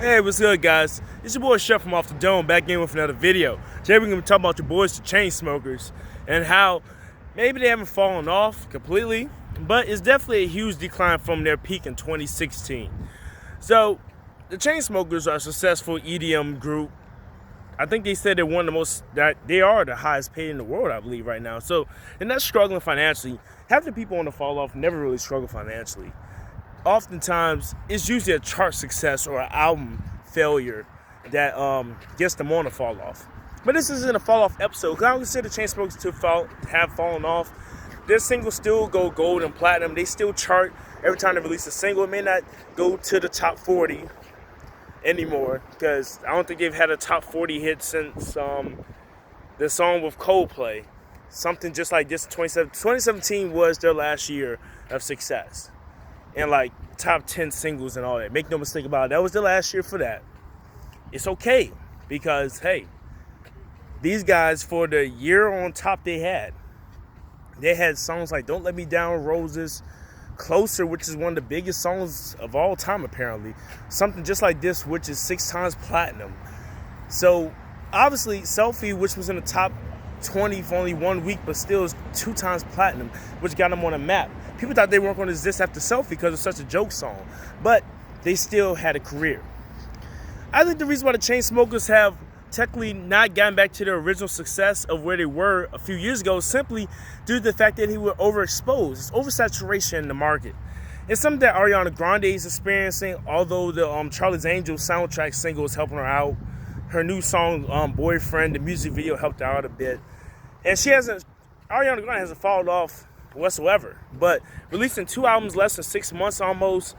Hey, what's good, guys? It's your boy Chef from Off the Dome, back in with another video. Today we're going to talk about your boys, the Chainsmokers, and how maybe they haven't fallen off completely, but it's definitely a huge decline from their peak in 2016. So, the Chainsmokers are a successful EDM group. I think they said they're one of the most, that they are the highest paid in the world, I believe, right now. So, they're not struggling financially. Half the people on the fall off never really struggle financially. Oftentimes, it's usually a chart success or an album failure that gets them on the fall off. But this isn't a fall off episode, because I don't consider Chainsmokers to have fallen off. Their singles still go gold and platinum. They still chart every time they release a single. It may not go to the top 40 anymore, because I don't think they've had a top 40 hit since the song with Coldplay. Something just like this. 2017 was their last year of success. And like top 10 singles and all that. Make no mistake about it. That was the last year for that. It's okay, because hey, these guys, for the year on top they had songs like Don't Let Me Down, Roses, Closer, which is one of the biggest songs of all time apparently. Something Just Like This, which is 6 times platinum. So obviously Selfie, which was in the top 20 for only 1 week, but still is 2 times platinum, which got them on a map. People thought they weren't going to exist after Selfie because it's such a joke song, but they still had a career. I think the reason why the Chainsmokers have technically not gotten back to their original success of where they were a few years ago is simply due to the fact that they were overexposed. It's oversaturation in the market. It's something that Ariana Grande is experiencing, although the Charlie's Angels soundtrack single is helping her out. Her new song, Boyfriend, the music video helped her out a bit. And Ariana Grande hasn't fallen off whatsoever, but releasing 2 albums less than 6 months almost,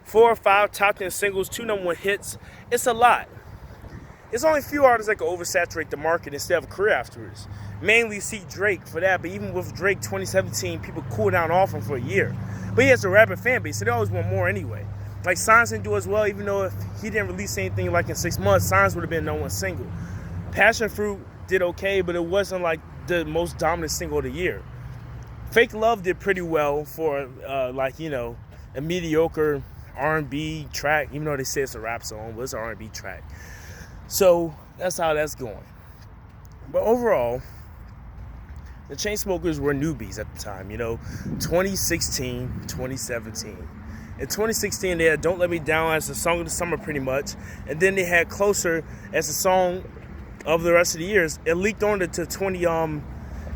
4 or 5 top 10 singles, 2 #1 hits, it's a lot. It's only a few artists that can oversaturate the market and still have a career afterwards. Mainly see Drake for that, but even with Drake 2017, people cooled down off him for a year. But he has a rabid fan base, so they always want more anyway. Like Signs didn't do as well, even though if he didn't release anything like in 6 months, Signs would have been #1 single. Passion Fruit did okay, but it wasn't like the most dominant single of the year. Fake Love did pretty well for a mediocre R&B track, even though they say it's a rap song, but it's an R&B track. So that's how that's going. But overall, the Chainsmokers were newbies at the time, 2016, 2017. In 2016, they had Don't Let Me Down as the song of the summer pretty much, and then they had Closer as the song of the rest of the years. It leaked on to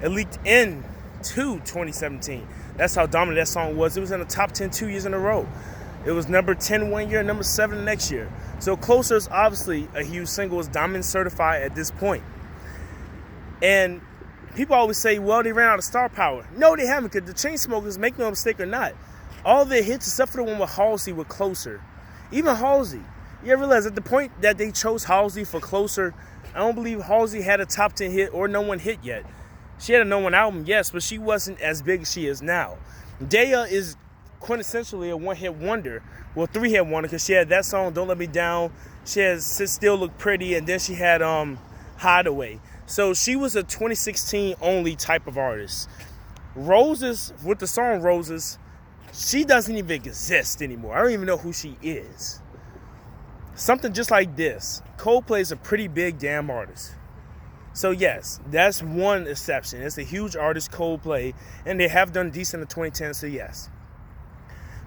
it leaked into 2017. That's how dominant that song was. It was in the top 10 2 years in a row. It was number 10 one year, number 7 the next year. So Closer is obviously a huge single. It's diamond certified at this point. And people always say, well, they ran out of star power. No, they haven't, because the Chainsmokers, make no mistake or not, all their hits, except for the one with Halsey, were Closer. Even Halsey. You ever realize at the point that they chose Halsey for Closer, I don't believe Halsey had a top 10 hit or #1 hit yet. She had a #1 album, yes, but she wasn't as big as she is now. Daya is quintessentially a 1-hit wonder. Well, 3-hit wonder, because she had that song, Don't Let Me Down. She had Sit Still Look Pretty, and then she had Hideaway. So she was a 2016 only type of artist. Roses, with the song Roses, she doesn't even exist anymore. I don't even know who she is. Something Just Like This. Coldplay is a pretty big damn artist. So yes, that's one exception. It's a huge artist, Coldplay, and they have done decent in 2010, so yes.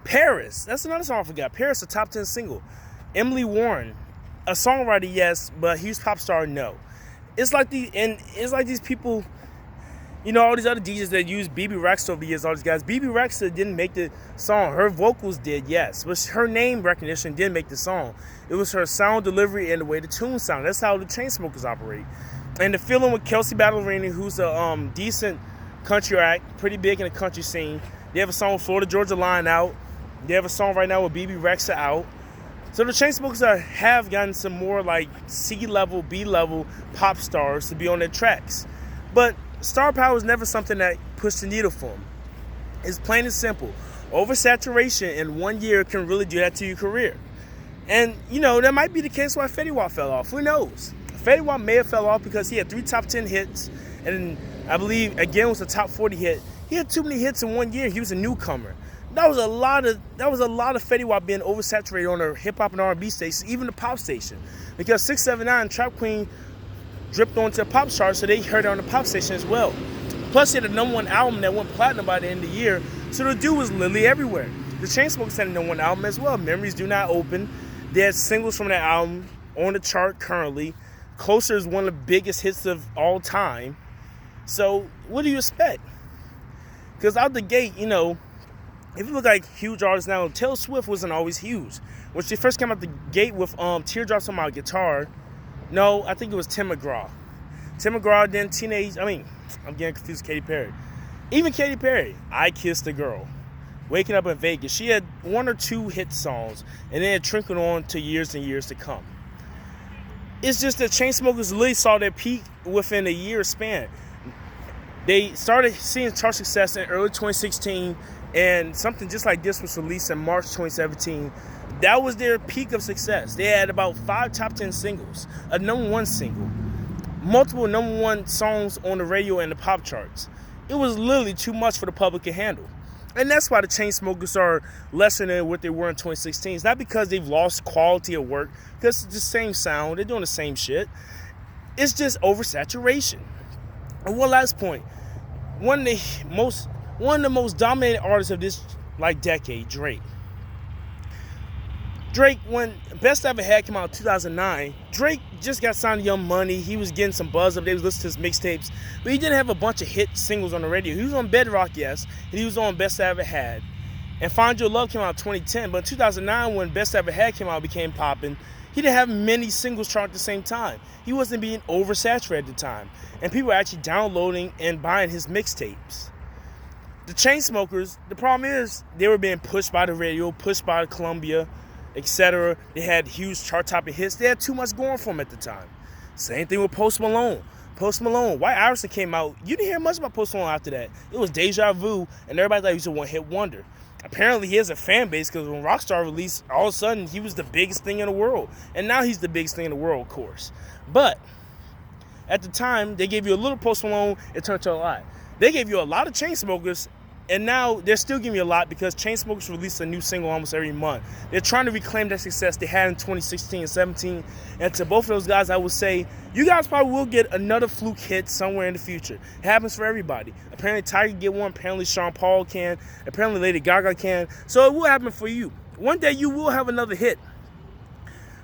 Paris, that's another song I forgot. Paris, a top 10 single. Emily Warren, a songwriter, yes, but a huge pop star, no. It's like these people, all these other DJs that use BB Rexa over the years, all these guys. BB Rexa didn't make the song. Her vocals did, yes, but her name recognition didn't make the song. It was her sound delivery and the way the tune sounded. That's how the Chainsmokers operate. And the feeling with Kelsey Ballerini, who's a decent country act, pretty big in the country scene. They have a song with Florida Georgia Line out. They have a song right now with BB Rexa out. So the Chainsmokers have gotten some more like C-level, B-level pop stars to be on their tracks. But star power is never something that pushed the needle for them. It's plain and simple. Oversaturation in 1 year can really do that to your career. And, that might be the case why Fetty Wap fell off. Who knows? Fetty Wap may have fell off because he had 3 top 10 hits, and I believe, again, was a top 40 hit. He had too many hits in 1 year. He was a newcomer. That was a lot of Fetty Wap being oversaturated on the hip hop and R&B stations, even the pop station, because 679 Trap Queen dripped onto the pop chart, so they heard it on the pop station as well. Plus, he had a #1 album that went platinum by the end of the year, so the dude was literally everywhere. The Chainsmokers had a #1 album as well, Memories Do Not Open. They had singles from that album on the chart currently. Closer is one of the biggest hits of all time. So, what do you expect? Because out the gate, you know, if you look like huge artists now, Taylor Swift wasn't always huge. When she first came out the gate with Teardrops on My Guitar, no, I think it was Tim McGraw. Tim McGraw, then I'm getting confused with Katy Perry. Even Katy Perry, I Kissed a Girl, Waking Up in Vegas. She had 1 or 2 hit songs, and then it trickled on to years and years to come. It's just that Chainsmokers really saw their peak within a year span. They started seeing chart success in early 2016, and something just like this was released in March 2017. That was their peak of success. They had about 5 top 10 singles, a #1 single, multiple #1 songs on the radio and the pop charts. It was literally too much for the public to handle. And that's why the Chainsmokers are lesser than what they were in 2016. It's not because they've lost quality of work, because it's the same sound, they're doing the same shit. It's just oversaturation. And one last point. One of the most dominant artists of this decade, Drake. Drake, when Best I Ever Had came out in 2009, Drake just got signed to Young Money. He was getting some buzz up. They was listening to his mixtapes, but he didn't have a bunch of hit singles on the radio. He was on Bedrock, yes, and he was on Best I Ever Had. And Find Your Love came out in 2010, but in 2009, when Best I Ever Had came out, became popping, he didn't have many singles chart at the same time. He wasn't being oversaturated at the time, and people were actually downloading and buying his mixtapes. The Chainsmokers, the problem is they were being pushed by the radio, pushed by Columbia, etc. They had huge chart-topping hits. They had too much going for them at the time. Same thing with Post Malone. Post Malone, White Iverson came out. You didn't hear much about Post Malone after that. It was Deja Vu, and everybody thought he was a one-hit wonder. Apparently, he has a fan base because when Rockstar released, all of a sudden, he was the biggest thing in the world. And now he's the biggest thing in the world, of course. But at the time, they gave you a little Post Malone, it turned to a lot. They gave you a lot of Chainsmokers, and now they're still giving you a lot because Chainsmokers release a new single almost every month. They're trying to reclaim that success they had in 2016 and 17. And to both of those guys, I would say, you guys probably will get another fluke hit somewhere in the future. It happens for everybody. Apparently Tiger can get one. Apparently Sean Paul can. Apparently Lady Gaga can. So it will happen for you. One day you will have another hit.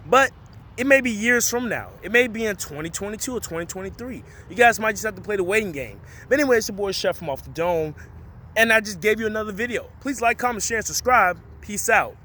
But it may be years from now. It may be in 2022 or 2023. You guys might just have to play the waiting game. But anyway, it's your boy Chef from Off the Dome. And I just gave you another video. Please like, comment, share, and subscribe. Peace out.